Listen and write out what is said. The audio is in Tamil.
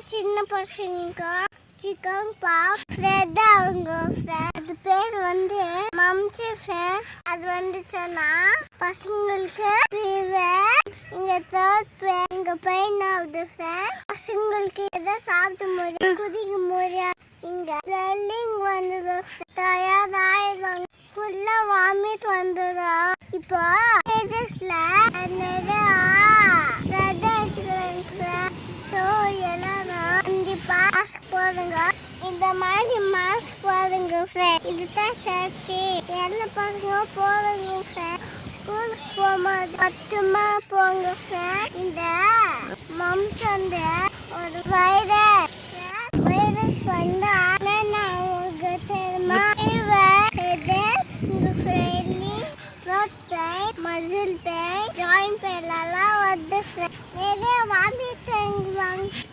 சின்ன பசங்க சிக்கன் பாக்ஸ் ஃப்ரெட் அவங்க அது பேர் வந்து மம்சி ஃப்ரெட். அது வந்து சொன்னா பசங்களுக்கு இங்க தேர்ட் இங்க பெயின் ஆகுது ஃப்ரெண்ட். பசங்களுக்கு எதை சாப்பிடும் போது குதிக்கும் போது இங்க ஸ்வெல்லிங் வந்தது, டயர்ட் ஆயிடுவாங்க, ஃபுல்லா வாமிட் வந்துடும். இப்போ பேஜஸ்ல நிறைய மாஸ்க் போடுங்க. இந்த மாதிரி மாஸ்க் போடுங்க ஃப்ரெண்ட். இதுதான் சேஃப்டி. எல்லா பசங்க போடுங்க ஃப்ரெண்ட். ஸ்கூலுக்கு போகும்போது பத்திரமா போங்க ஃப்ரெண்ட். இந்த மம்ஸ் வந்து ஒரு வைரஸ் வந்து அவங்க தெரியுமா? மசில் பெயின், ஜாயிண்ட் பெயின் எல்லாம் வந்து நிறைய வாமிட் வாங்க.